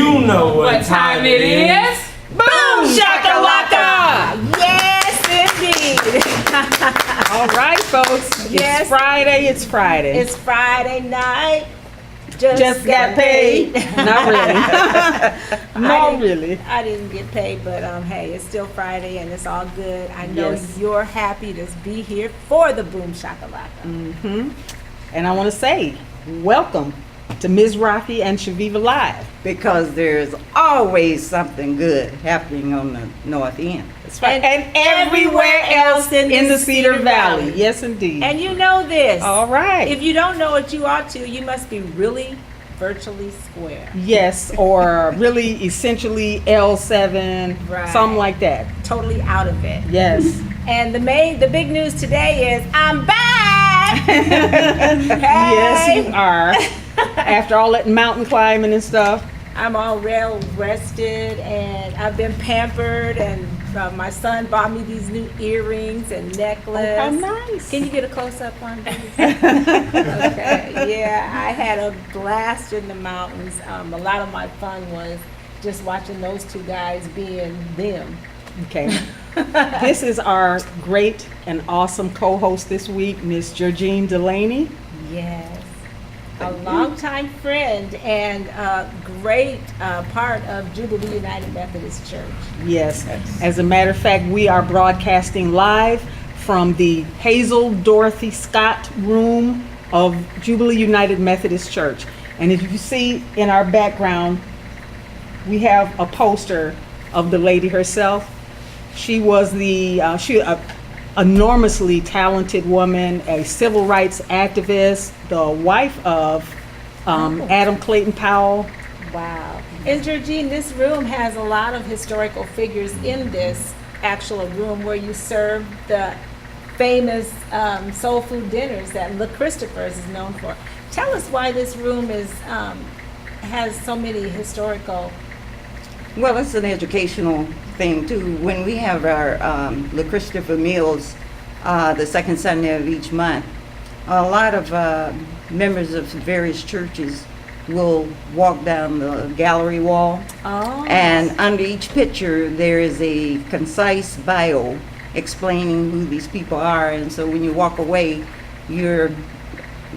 You know what time it is. Boom shakalaka! Yes, indeed. All right, folks. Yes. It's Friday. It's Friday. It's Friday night. Just got paid. Not really. Not really. I didn't get paid, but hey, it's still Friday and it's all good. I know Yes. you're happy to be here for the Boom Shakalaka. Mm-hmm. And I want to say, welcome to Ms. Rocki and Chaveevah Live. Because there's always something good happening on the north end. That's right. And everywhere else in the Cedar Valley. Yes, indeed. And you know this. All right. If you don't know what you ought to, you must be really virtually square. Yes, or really essentially L7, Right. something like that. Totally out of it. Yes. And the big news today is I'm back. Yes, you Hey. are. After all that mountain climbing and stuff. I'm all well rested and I've been pampered, and my son bought me these new earrings and necklace. Oh, how nice. Can you get a close up on these? Okay, yeah, I had a blast in the mountains. A lot of my fun was just watching those two guys being them. Okay. This is our great and awesome co-host this week, Miss Jergene Delaney. Yes. A longtime friend and a great part of Jubilee United Methodist Church. Yes. As a matter of fact, we are broadcasting live from the Hazel Dorothy Scott room of Jubilee United Methodist Church. And if you see in our background, we have a poster of the lady herself. She was enormously talented woman, a civil rights activist, the wife of Adam Clayton Powell. Wow. And Jergene, this room has a lot of historical figures in this actual room where you serve the famous soul food dinners that Le Christopher's is known for. Tell us why this room is has so many historical. Well, it's an educational thing too. When we have our Le Christopher meals the second Sunday of each month, a lot of members of various churches will walk down the gallery wall, and under each picture there is a concise bio explaining who these people are, and so when you walk away, you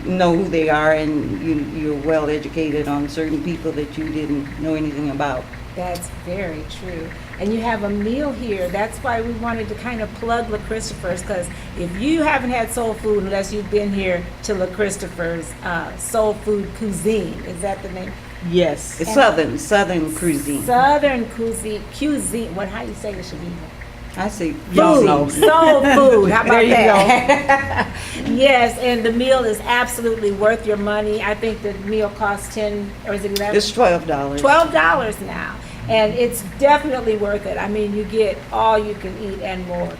know who they are, and you're well educated on certain people that you didn't know anything about. That's very true. And you have a meal here. That's why we wanted to kind of plug Le Christopher's, because if you haven't had soul food unless you've been here to Le Christopher's soul food cuisine, is that the name? Yes. It's southern cuisine. Southern cuisine. What? How you say it, Chaveevah? I say Y'all know. Soul food. How about There you that? Yes, and the meal is absolutely worth your money. I think the meal costs $10 or is it $11? It's $12. $12 now, and it's definitely worth it. I mean, you get all you can eat and more.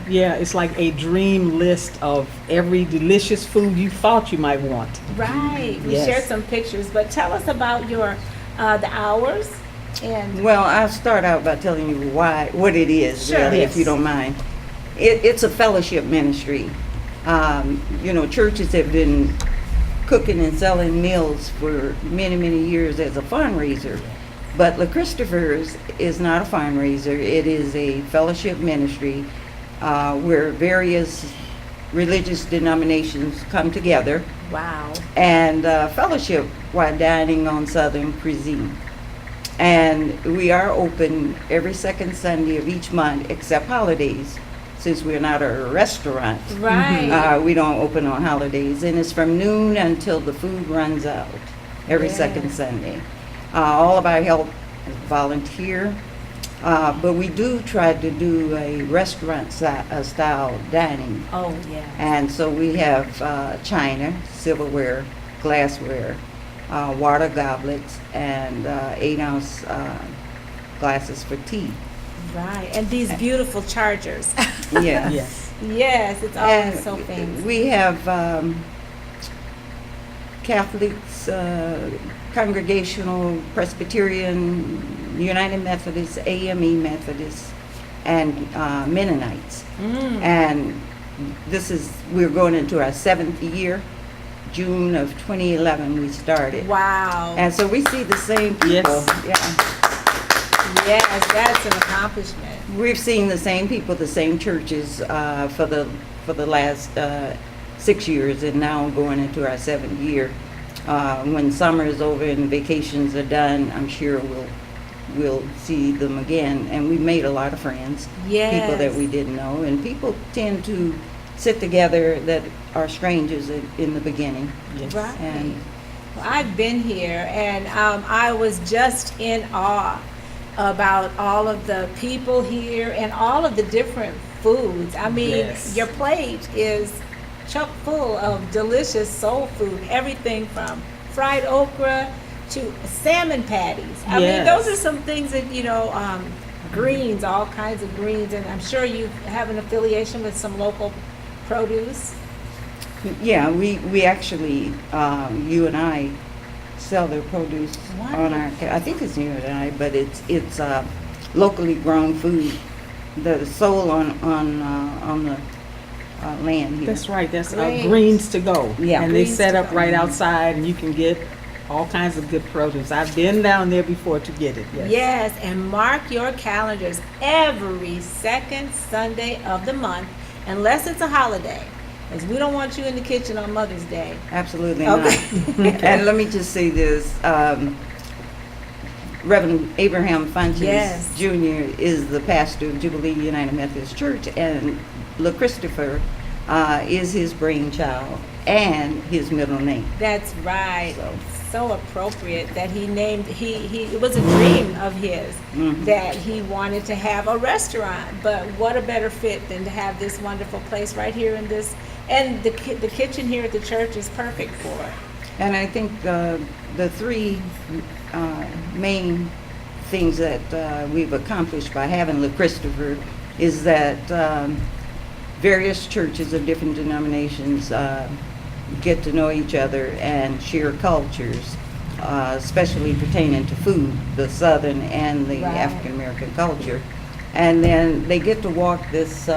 Yeah, it's like a dream list of every delicious food you thought you might want. Right. We Yes. shared some pictures, but tell us about your the hours and. Well, I'll start out by telling you what it is, Sure. really, Yes. if you don't mind. It's a fellowship ministry. Churches have been cooking and selling meals for many, many years as a fundraiser. But Le Christopher's is not a fundraiser. It is a fellowship ministry where various religious denominations come together Wow. and fellowship while dining on Southern cuisine. And we are open every second Sunday of each month except holidays. Since we're not a restaurant, Right. we don't open on holidays. And it's from noon until the food runs out every second Sunday. All of our help is volunteer, but we do try to do a restaurant style dining. Oh yeah. And so we have china, silverware, glassware, water goblets, and 8-ounce glasses for tea. Right. And these beautiful chargers. Yeah. Yes. Yes, it's always so famous. We have Catholics, Congregational, Presbyterian, United Methodist, AME Methodist, and Mennonites. And we're going into our 7th year June of 2011 we started. Wow. And so we see the same people. Yes. Yeah. Yes, that's an accomplishment. We've seen the same people, the same churches for the last 6 years, and now going into our 7th year. When summer is over and vacations are done, I'm sure we'll see them again. And we made a lot of friends, people that we didn't know, and people tend to sit together that are strangers in the beginning. Yes. Right. And Well, I've been here, and I was just in awe about all of the people here and all of the different foods. I mean, Yes. your plate is chock full of delicious soul food, everything from fried okra to salmon patties. I mean, Yes. those are some things that, greens, all kinds of greens, and I'm sure you have an affiliation with some local produce. yeah, we actually, you and I sell their produce on our, I think it's you and I, but it's locally grown food. The soul on the land here. That's right. That's Great. Greens to Go. Yeah. And they Greens set to up Go. right outside, and you can get all kinds of good produce. I've been down there before to get it. Yes. Yes, and mark your calendars every second Sunday of the month, unless it's a holiday, because we don't want you in the kitchen on Mother's Day. Absolutely Okay. not. And let me just say this, Reverend Abraham Funches Yes. Jr. is the pastor of Jubilee United Methodist Church, and Le Christopher is his brainchild and his middle name. That's right. So. So appropriate that he named, it was a dream of his that he wanted to have a restaurant, but what a better fit than to have this wonderful place right here in this, and the kitchen here at the church is perfect for it. And I think the three main things that we've accomplished by having Le Christopher is that various churches of different denominations get to know each other and share cultures, especially pertaining to food, the Southern and the Right. African American culture. And then they get to walk this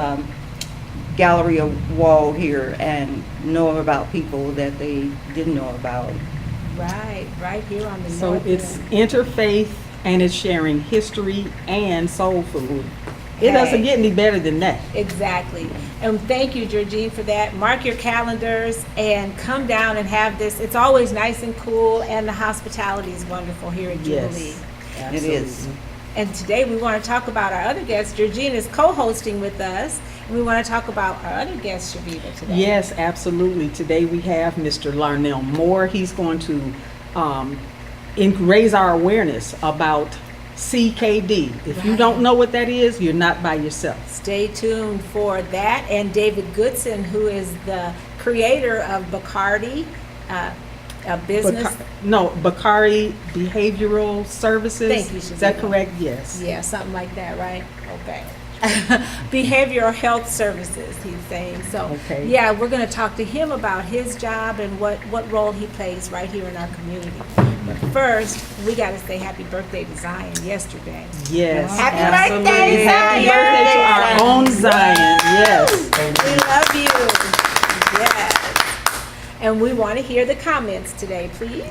gallery wall here and know about people that they didn't know about. Right here on the So north it's end. interfaith, and it's sharing history and soul food. It doesn't get any better than that. Exactly. And thank you, Jergene, for that. Mark your calendars and come down and have this. It's always nice and cool, and the hospitality is wonderful here at Jubilee. Yes. It is. And today we want to talk about our other guest. Jergene is co-hosting with us, and we want to talk about our other guest, Chaveevah, today. Yes, absolutely. Today we have Mr. Larnell Moore. He's going to raise our awareness about CKD. If you don't know what that is, you're not by yourself. Stay tuned for that. And David Goodson, who is the creator of Bacardi, a business. Bakari Behavioral Services. Thank you, Is that Chaveevah. correct? Yes. Yeah, something like that, right? Okay. Behavioral health services, he's saying. So, Okay. yeah, we're going to talk to him about his job and what role he plays right here in our community. But first, we got to say happy birthday to Zion yesterday. Yes. Happy absolutely. birthday, Happy Zion! birthday to our own Zion. Yes. We love you. Yes. And we want to hear the comments today, please.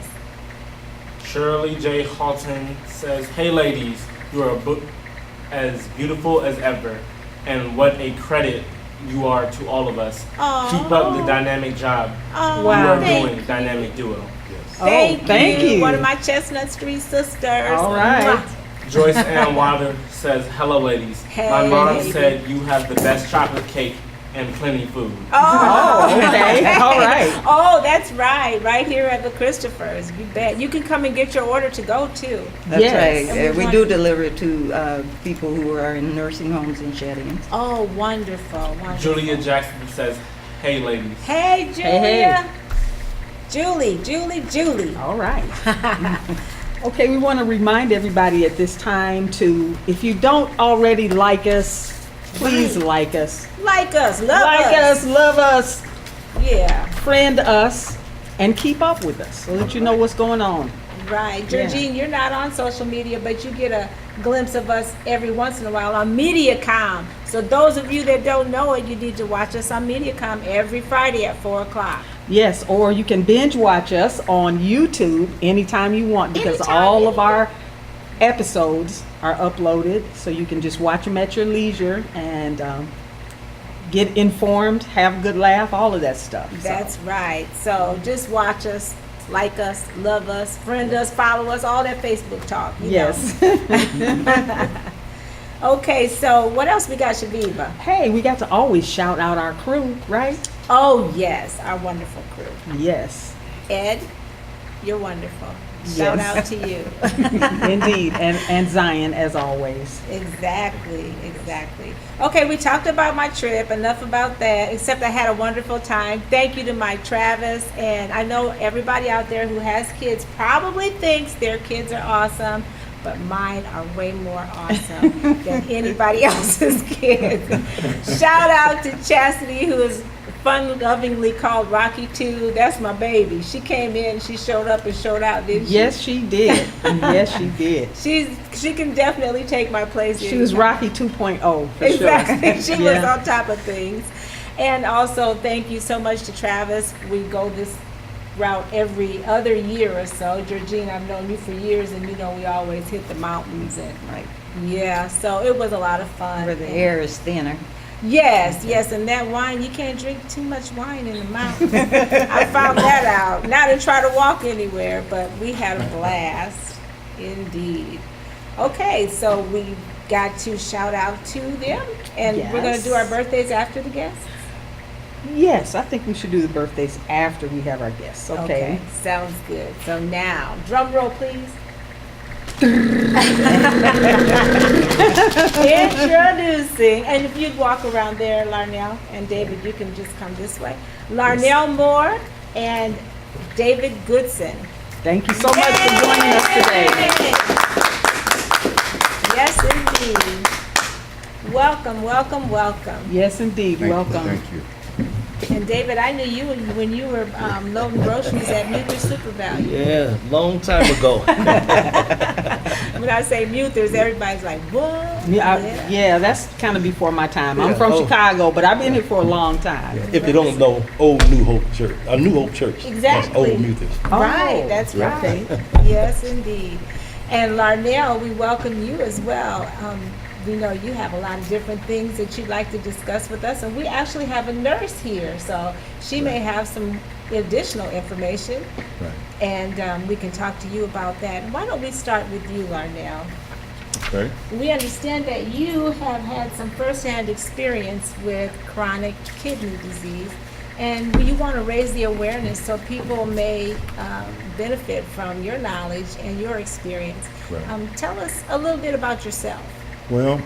Shirley J. Halton says, "Hey ladies, you are as beautiful as ever, and what a credit you are to all of us. Aw. Keep up the dynamic job Oh, Wow. you are thank doing, dynamic duo." Thank you. you. One of my Chestnut Street sisters. All right. Mwah. Joyce Ann Wilder says, "Hello ladies. My mom Hey. said you have the best chocolate cake and plenty food." Oh, Okay. All right. Oh, that's right. Right here at the Christopher's. You bet. You can come and get your order to go too. That's Yes. right. And we We want- do deliver to people who are in nursing homes and shed-ins. Oh, wonderful. Wonderful. Julia Jackson says, "Hey ladies." Hey, Julia. hey. Julie. All right. Okay, we want to remind everybody at this time to, if you don't already like us, please like us. Like us. Love Like us, love us, Yeah. friend us, and keep up with us so that you know what's going on. Right. Yeah. Jergene, you're not on social media, but you get a glimpse of us every once in a while on MediaCom. So those of you that don't know it, you need to watch us on MediaCom every Friday at 4 o'clock. Yes, or you can binge watch us on YouTube anytime you want, because Anytime, all of our episodes are uploaded, so you can just watch them at your leisure and get informed, have a good laugh, all of that stuff. That's right. So just watch us, like us, love us, friend us, follow us, all that Facebook talk. You Yes. know. Okay, so what else we got, Chaveevah? Hey, we got to always shout out our crew, right? Oh, yes, our wonderful crew. Yes, Ed, you're wonderful. Shout Yes. out to you. indeed, and Zion as always. Exactly. Okay, we talked about my trip, enough about that, except I had a wonderful time. Thank you to Mike Travis, and I know everybody out there who has kids probably thinks their kids are awesome, but mine are way more awesome than anybody else's kids. Shout out to Chastity, who is fun-lovingly called Rocki too. That's my baby. She came in, she showed up and showed out, didn't she? Yes, she did. Yes, she did. She can definitely take my place. She was anytime. Rocky 2.0 for Exactly. sure. She was Yeah. on top of things. And also, thank you so much to Travis. We go this route every other year or so. Jergene, I've known you for years, and you know we always hit the mountains. And Right. yeah, so it was a lot of fun. Where the And- air is thinner. Yes, and that wine, you can't drink too much wine in the mountains. I found that out. Not to try to walk anywhere, but we had a blast. Indeed. Okay, so we got to shout out to them, and we're going to do our Yes. birthdays after the guests. Yes, I think we should do the birthdays after we have our guests. Okay. Sounds good. So now, drum roll, please. Introducing, and if you'd walk around there, Larnell and David, you can just come this way. Larnell Moore and David Goodson. Thank you so much for joining us today. Yes, indeed. Welcome. Yes, indeed. Welcome. Thank you. And David, I knew you when you were loading groceries at Muther Super Value. Yeah, long time ago. When I say Muthers, everybody's like, what? Yeah, that's kind of before my time. I'm Yeah. from Oh. Chicago, but I've been here for a long time. If you don't know, Old New Hope Church, New Hope Church. Exactly. That's Old Muthers. Right, Oh, that's okay. right. Yes, indeed. And Larnell, we welcome you as well. We know you have a lot of different things that you'd like to discuss with us, and we actually have a nurse here, so she may have some additional information, Right. and we can talk to you about that. Why don't we start with you, Larnell? Okay. We understand that you have had some firsthand experience with chronic kidney disease, and you want to raise the awareness so people may benefit from your knowledge and your experience. Right. Tell us a little bit about yourself. Well,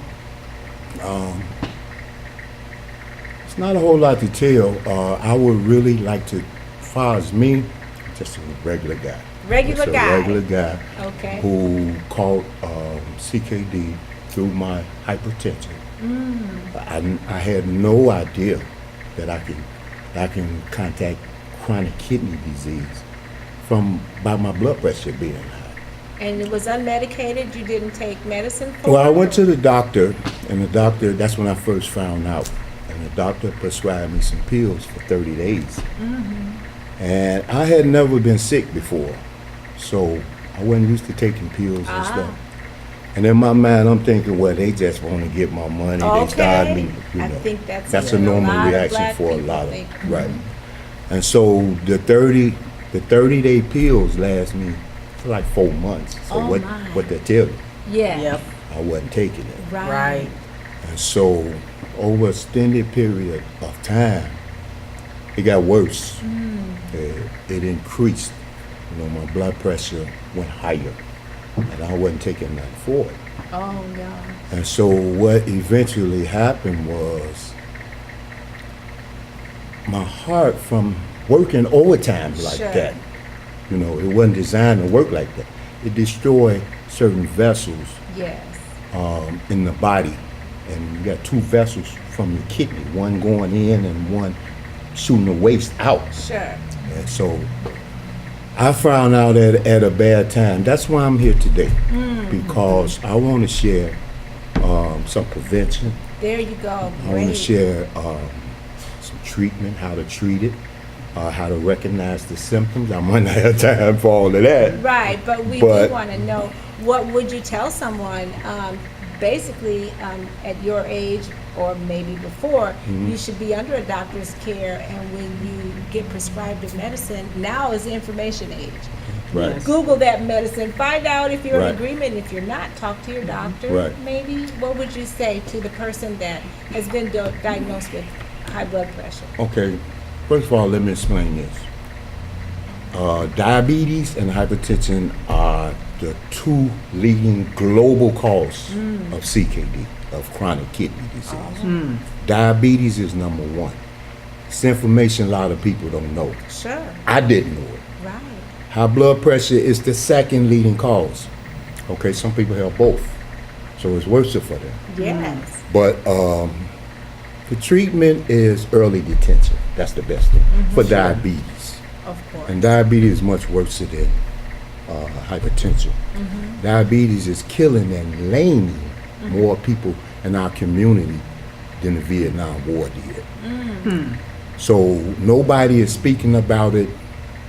it's not a whole lot to tell. I would really like to, as far as me, just a regular guy. Regular Just a guy. regular guy Okay. who caught CKD through my hypertension. I had no idea that I can contact chronic kidney disease by my blood pressure being high. And it was unmedicated? You didn't take medicine for Well, I it? went to the doctor, and the doctor, that's when I first found out. And the doctor prescribed me some pills for 30 days. And I had never been sick before, so I wasn't used to taking pills and stuff. And in my mind, I'm thinking, well, they just want to get my money. They started me, I think that's a what a normal lot of reaction black for a people lot of, think. right. And so the 30-day pills last me for like 4 months. So Oh, what my. they tell you, Yeah. Yep. I wasn't taking it. Right. And so over a extended period of time, it got worse. It increased. You know, my blood pressure went higher, and I wasn't taking nothing for it. Oh, no. And so what eventually happened was my heart, from working overtime like Sure. that, you know, it wasn't designed to work like that. It destroyed certain vessels Yes. in the body. And you got two vessels from your kidney, one going in and one shooting the waste out. Sure. And so I found out at a bad time. That's why I'm here today, because I want to share some prevention. There you go. I want to Great. share some treatment, how to treat it, how to recognize the symptoms. I might not have time for all of that. Right, but we But- do want to know, what would you tell someone, basically, at your age or maybe before, Mm-hmm. you should be under a doctor's care, and when you get prescribed a medicine, now is the information age. Right. Google that medicine, find out if you're in Right. agreement. If you're not, talk to your doctor. Right. Maybe, what would you say to the person that has been diagnosed with high blood pressure? Okay. First of all, let me explain this. Diabetes and hypertension are the two leading global causes of CKD, of chronic kidney disease. Diabetes is number one. It's information a lot of people don't know. Sure, I didn't know it. right. High blood pressure is the second leading cause. Okay, some people have both, so it's worse for them. Yes. But the treatment is early detention. That's the best thing for diabetes. Of course. And diabetes is much worse than hypertension. Diabetes is killing and laming more people in our community than the Vietnam War did. So nobody is speaking about it.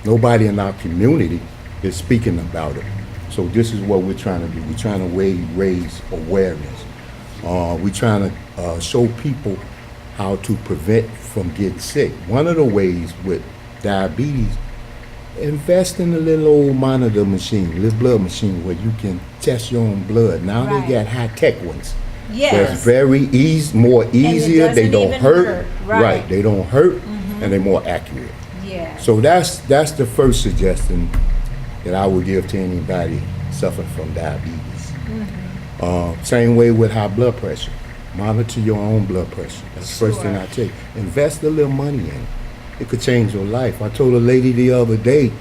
Nobody in our community is speaking about it. So this is what we're trying to do. We're trying to raise awareness. We're trying to show people how to prevent from getting sick. One of the ways with diabetes, invest in a little old monitor machine, little blood machine where you can test your own blood. Now Right. they got high-tech ones. Yes. That's very more easier. They doesn't don't even hurt. hurt. Right. They don't hurt, and they're more accurate. Yes. So that's the first suggestion that I would give to anybody suffering from diabetes. Same way with high blood pressure. Monitor your own blood pressure. That's the first thing Sure. I take. Invest a little money in it. It could change your life. I told a lady the other day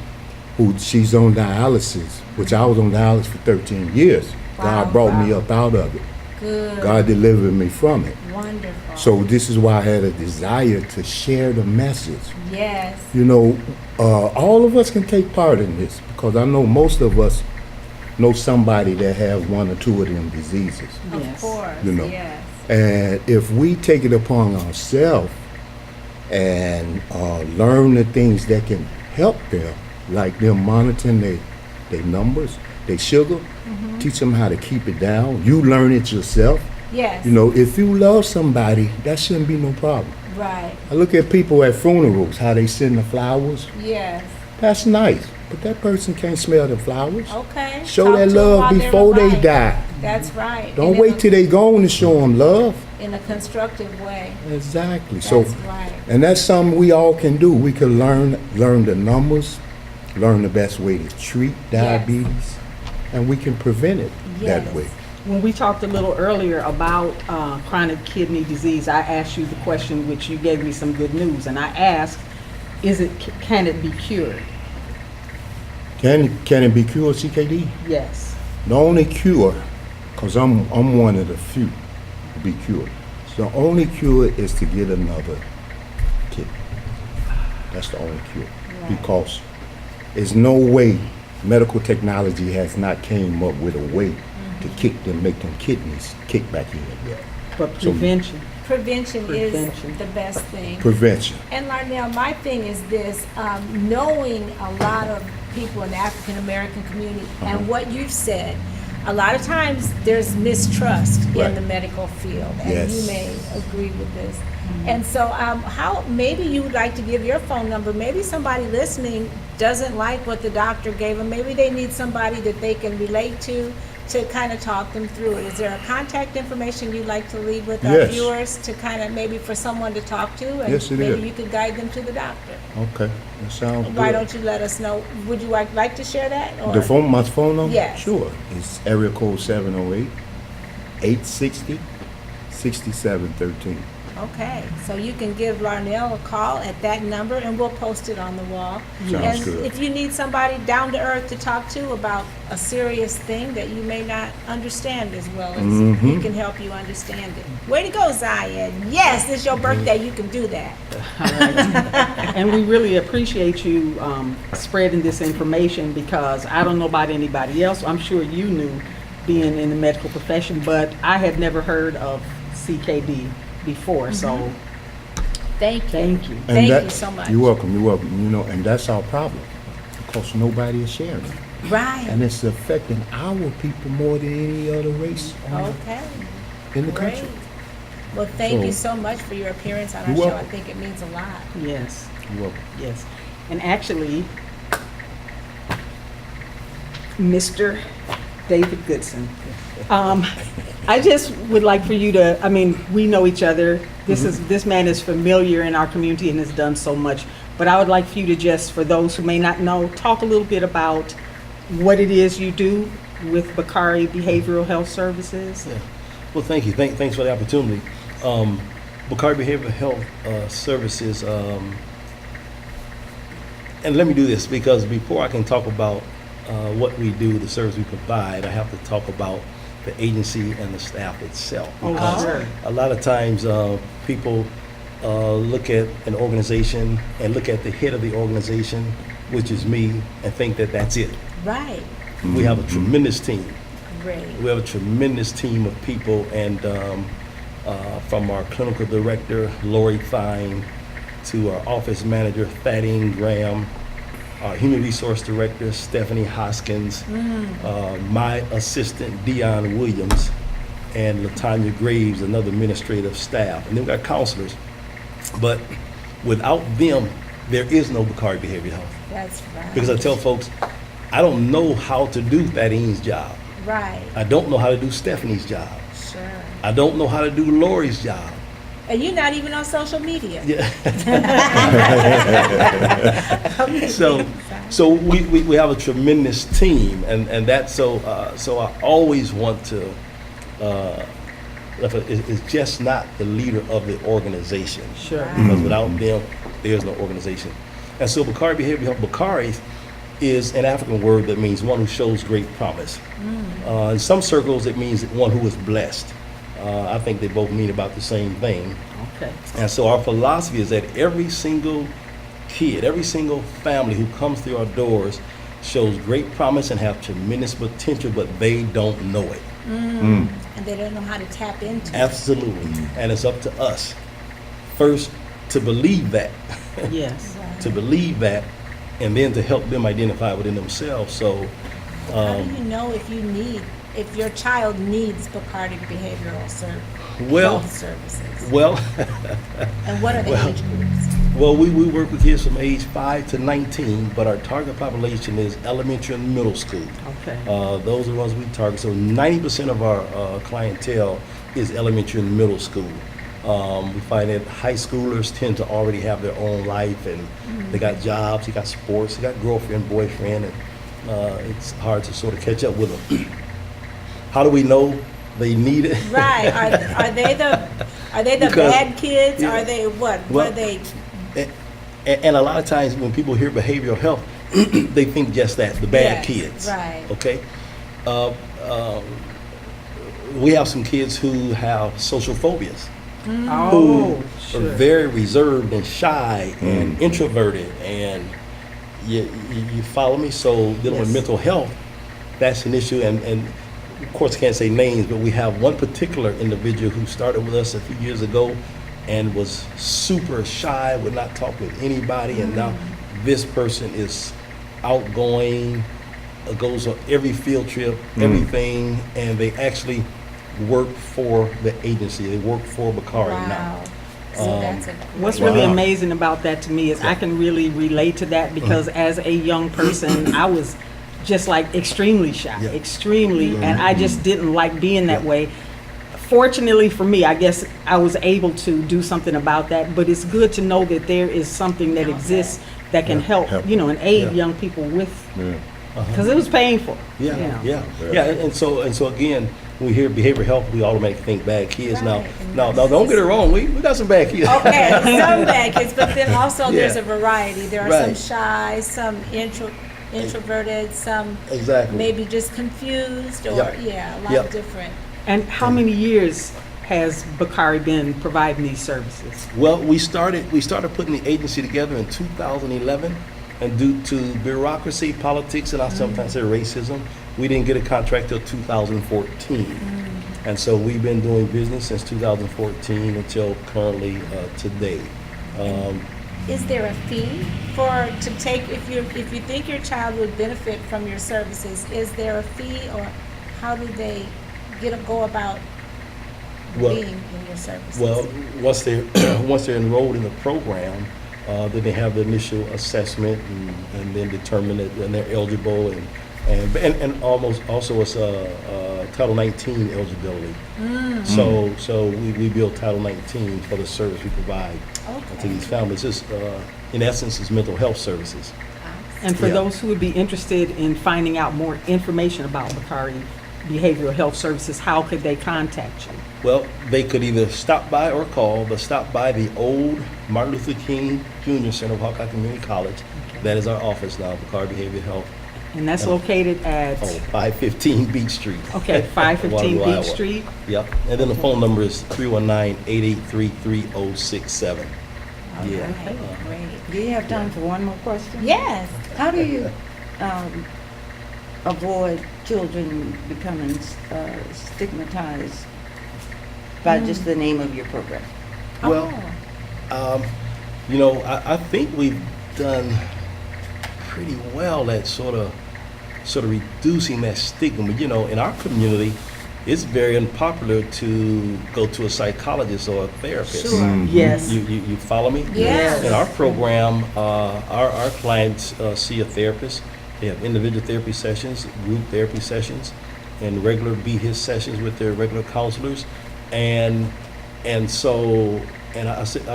she's on dialysis, which I was on dialysis for 13 years. Wow, God brought me wow. up out of it. Good. God delivered me from it. Wonderful. So this is why I had a desire to share the message. Yes. You know, all of us can take part in this because I know most of us know somebody that has one or two of them diseases. Of Yes. course. You know. Yes. And if we take it upon ourselves and learn the things that can help them, like them monitoring their numbers, their sugar, teach them how to keep it down. You learn it yourself. Yes. You know, if you love somebody, that shouldn't be no problem. Right. I look at people at funerals, how they send the flowers. Yes. That's nice, but that person can't smell the flowers. Okay. Show Talk that to them love while they're before they alive. die. That's right. Don't And in wait a- till they gone to show them love. in a constructive way. Exactly. That's So, right. and that's something we all can do. We can learn the numbers, learn the best way to treat diabetes, and we can prevent it that Yes. way. When we talked a little earlier about chronic kidney disease, I asked you the question, which you gave me some good news, and I asked, can it be cured? Can it be cured, CKD? Yes. The only cure, because I'm one of the few to be cured. So the only cure is to get another kidney. That's the only cure. Because there's no way medical technology has not came up with a way to make them kidneys kick back in again. But So- prevention. Prevention is Prevention. the best thing. Prevention. And Larnell, my thing is this, knowing a lot of people in the African American community and what you've said, a lot of times there's mistrust in Right. the medical field, and Yes. you may agree with this. And so, how maybe you would like to give your phone number. Maybe somebody listening doesn't like what the doctor gave them. Maybe they need somebody that they can relate to kind of talk them through it. Is there a contact information you'd like to leave with our Yes. viewers to kind of maybe for someone to talk to? And Yes, it maybe is. you could guide them to the doctor. Okay, that sounds good. Why don't you let us know? Would you like to share that? Or? My phone number? Yes. Sure. It's area code 708-860-6713. Okay, so you can give Larnell a call at that number and we'll post it on the wall. Sounds And good. if you need somebody down to earth to talk to about a serious thing that you may not understand as well as he can help you understand it. Way to go, Zion. Yes, it's your birthday, you can do that. And we really appreciate you spreading this information, because I don't know about anybody else. I'm sure you knew, being in the medical profession, but I had never heard of CKD before. So Thank you. thank you. And Thank that- you so much. You're welcome, you're welcome. You know, and that's our problem, because nobody is sharing. Right, And it's affecting our people more than any other race okay, in the great. country. Well, thank you So- so much for your appearance on our You're show. I welcome. think it means a lot. Yes, You're welcome. yes. And actually, Mr. David Goodson, I just would like for you to, I mean, we know each other. This man is familiar in our community and has done so much. But I would like for you to just, for those who may not know, talk a little bit about what it is you do with Bakari Behavioral Health Services. Yeah. Well, thank you. Thanks for the opportunity. Bakari Behavioral Health Services, and let me do this, because before I can talk about what we do, the service we provide, I have to talk about the agency and the staff itself. Oh, Because sure. a lot of times people look at an organization and look at the head of the organization, which is me, and think that that's it. Right, We have a tremendous team. great. We have a tremendous team of people, and from our clinical director, Lori Fine, to our office manager, Thaddean Graham, our human resource director, Stephanie Hoskins, my assistant, Dion Williams, and Latanya Graves, another administrative staff. And then we've got counselors. But without them, there is no Bakari Behavioral Health. That's right. Because I tell folks, I don't know how to do Thaddean's job. Right, I don't know how to do Stephanie's job. sure. I don't know how to do Lori's job. And you're not even on social media. Yeah. Okay. So we have a tremendous team, and that's so I always want to. It's just not the leader of the organization. Sure. Because without them, there's no organization. And so Bakari Behavioral Health, Bakari is an African word that means one who shows great promise. In some circles, it means one who is blessed. I think they both mean about the same thing. Okay. And so our philosophy is that every single kid, every single family who comes through our doors shows great promise and have tremendous potential, but they don't know it. And they don't know how to tap into it. Absolutely. And it's up to us first to believe that, Yes. to believe that, and then to help them identify within themselves. So, How do you know if your child needs Bacardi behavioral Well- health services? well, And what are the age groups? well, we work with kids from age 5 to 19, but our target population is elementary and middle school. Okay. Those are the ones we target. So 90% of our clientele is elementary and middle school. We find that high schoolers tend to already have their own life, and they got jobs, they got sports, they got girlfriend, boyfriend, and it's hard to sort of catch up with them. How do we know they need it? Right, are they the Because- bad kids? yeah. Are they what? Well- What are they? And a lot of times when people hear behavioral health, they think just that, the bad Yes, kids. right. Okay? We have some kids who have social phobias, Oh, who sure. are very reserved and shy and introverted, and you follow me? So dealing with Yes. mental health, that's an issue, and of course I can't say names, but we have one particular individual who started with us a few years ago and was super shy, would not talk with anybody, and now this person is outgoing, goes on every field trip, everything, and they actually work for the agency. They work for Bakari now. Wow. So that's a What's great- really Wow. amazing about that to me is I can really relate to that, because as a young person, I was just like extremely shy, Yeah. extremely, and I just didn't like being that way. Fortunately for me, I guess I was able to do something about that, but it's good to know that there is something that exists that can help, help. and aid Yeah. young people with, Yeah. because it was painful. Yeah, you know. yeah. And so again, when we hear behavioral health, we automatically think bad kids. Right. Now, don't get it wrong. We got some bad kids. Okay, some bad kids, but then also there's Yeah. a variety. There are some Right. shy, some introverted, some Exactly. maybe just confused, or Yep. yeah, a lot Yep. of different. And how many years has Bakari been providing these services? Well, we started putting the agency together in 2011, and due to bureaucracy, politics, and I sometimes say racism, we didn't get a contract till 2014. And so we've been doing business since 2014 until currently today. Is there a fee to take, if you think your child would benefit from your services, is there a fee, or how do they go about Well- being in your services? Well, once they're enrolled in the program, then they have the initial assessment and then determine that and they're eligible and almost also it's Title 19 eligibility. So we build Title 19 for the service we provide to these families. It's, in essence, it's mental health services. And for Yeah. those who would be interested in finding out more information about Bakari Behavioral Health Services, how could they contact you? Well, they could either stop by or call, but stop by the old Martin Luther King Jr. Center of Hawkeye Community College. That is our office now, Bakari Behavioral Health. And that's located at, 515 Beach Street. okay, 515 Waterloo, Beach Iowa. Street. Yep. And then the phone number is 319-883-3067. Yeah. Okay, great. Do you have time for one more question? Yes. How do you avoid children becoming stigmatized by just the name of your program? Well, I think we've done pretty well at sort of reducing that stigma. In our community, it's very unpopular to go to a psychologist or a therapist. Sure. Yes. You follow me? Yes. In our program, our clients see a therapist. They have individual therapy sessions, group therapy sessions, and regular BHIS sessions with their regular counselors. And I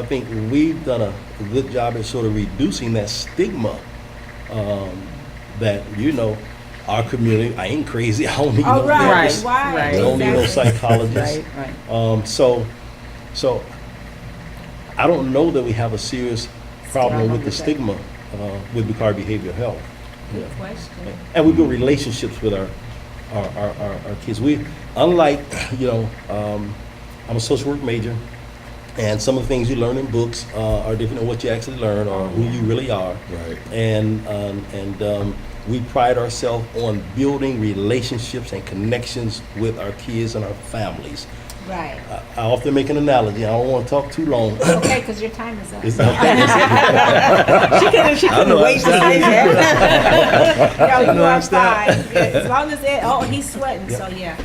think we've done a good job at sort of reducing that stigma that, our community, I ain't crazy, I don't need no therapist. Right. I don't need no psychologist. Right. So I don't know that we have a serious problem with the stigma with Bakari Behavioral Health. Good question. And we build relationships with our kids. Unlike, I'm a social work major, and some of the things you learn in books are different than what you actually learn or who you really are. Right. And we pride ourselves on building relationships and connections with our kids and our families. Right. I often make an analogy. I don't want to talk too long. Okay, because your time is up. It's not- She couldn't know, wait to say that. No, you No, are I'm not. fine. As long as he's sweating, so yeah.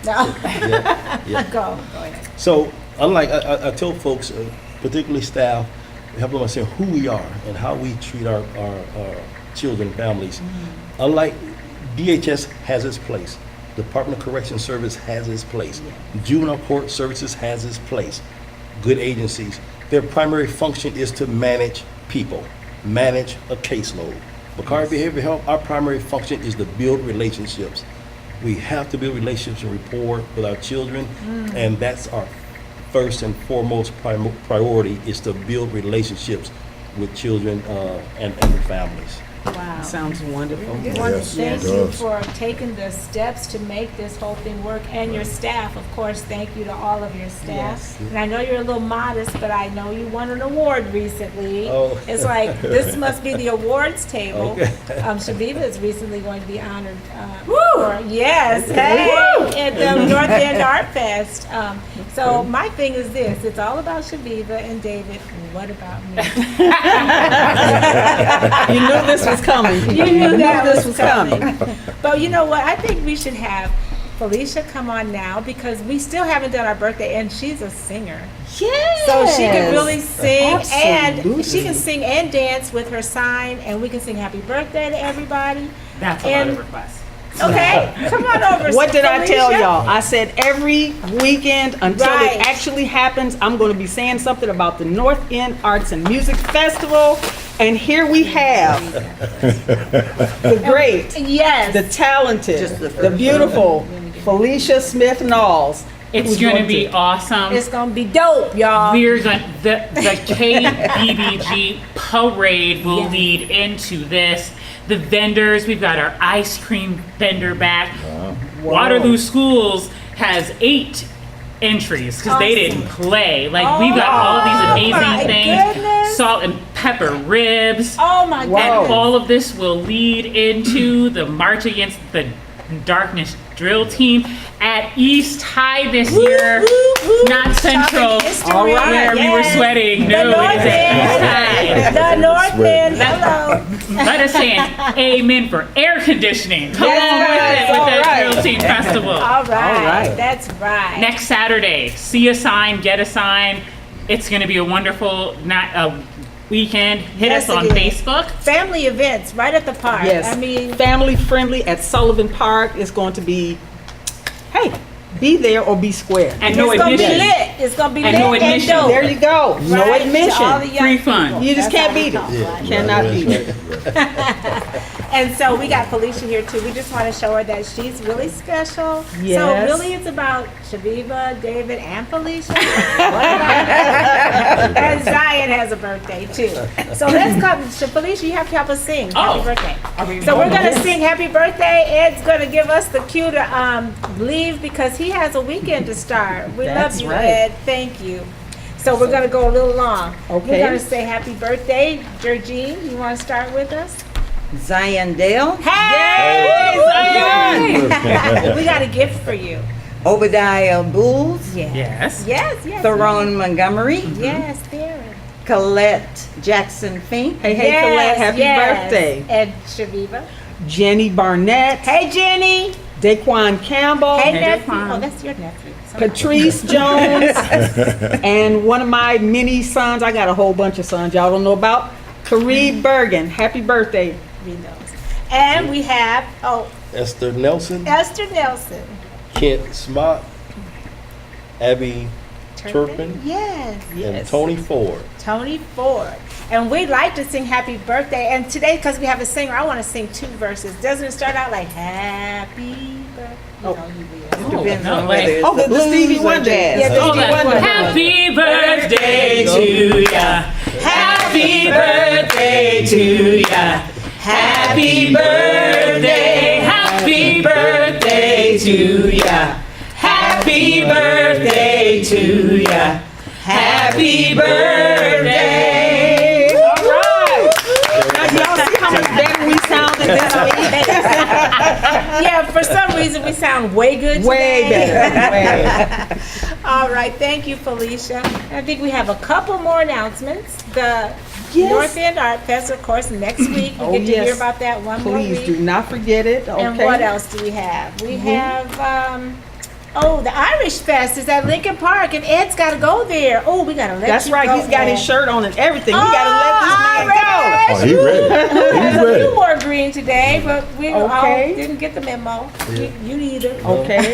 No. Yeah. Go ahead. So, unlike, I tell folks, particularly staff, help them understand who we are and how we treat our children and families. Unlike DHS has its place, Department of Correction Service has its place, Juvenile Court Services has its place, good agencies. Their primary function is to manage people, manage a caseload. Bakari Behavioral Health, our primary function is to build relationships. We have to build relationships and rapport with our children, and that's our first and foremost priority, is to build relationships with children and their families. Wow. Sounds wonderful. We want to Yes, thank it you does. for taking the steps to make this whole thing work, and your staff, of course. Thank you to all of your staff. Yes. And I know you're a little modest, but I know you won an award recently. Oh. It's like, this must be the awards table. Okay. Chaveevah is recently going to be honored at the North End Art Fest. So my thing is this: it's all about Chaveevah and David. What about me? You knew this was coming. You knew that this was was coming. But you know what? I think we should have Felicia come on now, because we still haven't done our birthday, and she's a singer. Yes. So she can really sing, Absolutely. and she can sing and dance with her sign, and we can sing happy birthday to everybody. That's a lot of requests. Okay, come on over. What did I tell Felicia. y'all? I said every weekend until Right. it actually happens, I'm going to be saying something about the North End Arts and Music Festival. And here we have the great, Yes. the talented, Just the the beautiful Felicia Smith-Nalls. It's who's going to be awesome. It's gonna be dope, y'all. We're going the KBBG parade will lead into this. The vendors, we've got our ice cream vendor back. Waterloo Schools has 8 entries because they didn't play. Like we've got all of these amazing things. Goodness. Salt and pepper ribs. Oh my Wow. And God. all of this will lead into the March Against the Darkness drill team at East High this year, not Central, All right. where we were sweating. No, it is at East High. The North End, hello. Let us say an amen for air conditioning. Come on with it with all that right. drill team festival. All right, right. that's right. Next Saturday, see a sign, get a sign. It's going to be a wonderful weekend. Hit Yes, us on it is. Facebook. Family events right at the park. Yes. I mean, family friendly at Sullivan Park. It's going to be, hey, be there or be square. And no it's gonna be admission. lit. It's gonna be And lit no and admission. dope. There you go. No Right? To all the admission. young Free fun. people. You just That's can't how we beat it. talk, right? Cannot beat it. And so we got Felicia here too. We just want to show her that she's really special. So Yes. really it's about Chaveevah, David, and Felicia. And Zion has a birthday too. So let's come. Felicia, you have to help us sing. Happy Oh. birthday. So we're going to sing happy birthday. Ed's going to give us the cue to leave because he has a weekend to start. We That's love you, right. Ed. Thank you. So we're going to go a little long. Okay. We're going to say happy birthday. Jergene, you want to start with us? Zion Dale, Hey, Zion! we got a gift for you. Obadiah Bulls, Yes. Yes, yes. Tyrone Montgomery, Yes, Darren. Colette Jackson Fink, Hey, hey, Colette, happy birthday. And Chaveevah. Jenny Barnett, Hey, Jenny. Daquan Campbell, Hey, Hey, nephew. Daquan. Oh, that's your nephew. Sorry. Patrice Jones, and one of my many sons. I got a whole bunch of sons y'all don't know about. Karee Bergen, happy birthday. Read those. And we have, Esther Nelson, Esther Nelson. Kent Smock, Abby Turpin, Yes. and Tony Ford. Tony Ford. And we'd like to sing happy birthday. And today, because we have a singer, I want to sing 2 verses. Doesn't it start out like happy birthday? You know, you will. depends no on way. whether it's Oh, the blues Stevie or Wonder. jazz. Yeah, the Oh, Stevie that- Wonder. Happy birthday to ya. Happy birthday to ya. Happy birthday. Happy birthday to ya. Happy birthday to ya. Happy birthday. All right. Now, y'all see how much better we sound in this week? Yeah, for some reason we sound way good today. Way better. Way. All right, thank you, Felicia. I think we have a couple more announcements. The Yes. North End Art Fest, of course, next week. We Oh, get to yes. hear about that one more Please week. do not forget it. Okay. And what else do we have? We have, the Irish Fest is at Lincoln Park, and Ed's got to go there. Oh, we got to let That's you right. go, He's got his Ed. shirt on and everything. We got to let this man go. Oh, he ready. He's You ready. wore green today, but we all Okay. didn't get the memo. You neither. Okay.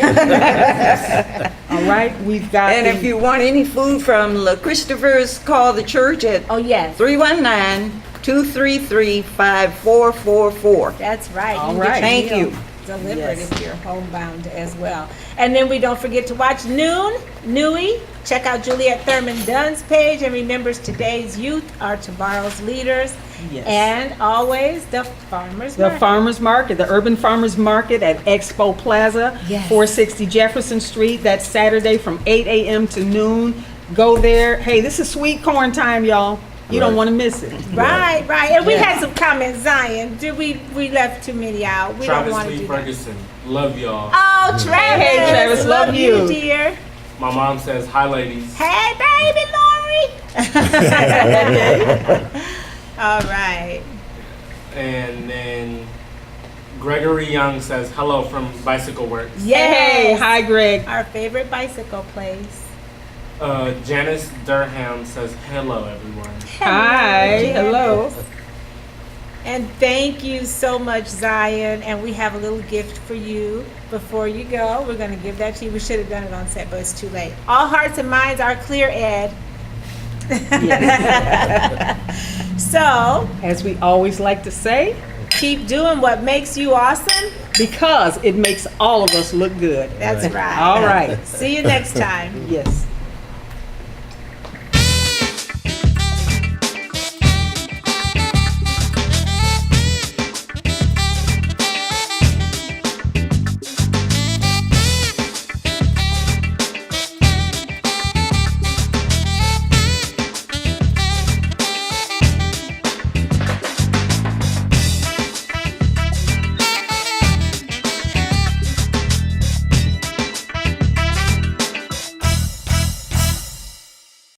All right. We've got. And if you want any food from La Christopher's, call the church at Oh, yes. 319-233-5444. That's right. All can get right. your Thank meal you. Delivered Yes. if you're homebound as well. And then we don't forget to watch Nui. Check out Juliet Thurman Dunn's page. And remember, today's youth are tomorrow's leaders. Yes. And always the farmers The market. farmers market, the urban farmers market at Expo Plaza, Yes. 460 Jefferson Street. That's Saturday from 8 a.m. to noon. Go there. Hey, this is sweet corn time, y'all. You don't Right. want to miss it. Right. And we Yeah. had some comments, Zion. Did we left too many out? We Travis don't want to Lee do that. Ferguson, love y'all. Oh, Travis. Hey, Travis, love you. dear. My mom says, hi ladies. Hey, baby Lori. All right. And then Gregory Young says, hello from Bicycle Works. Hey, Yes. hi, Greg. Our favorite bicycle place. Janice Durham says, hello everyone. Hi, Janice. hello. And thank you so much, Zion. And we have a little gift for you before you go. We're going to give that to you. We should have done it on set, but it's too late. All hearts and minds are clear, Ed. So As we always like to say, keep doing what makes you awesome. because it makes all of us look good. That's right. All right. See you next time. Yes.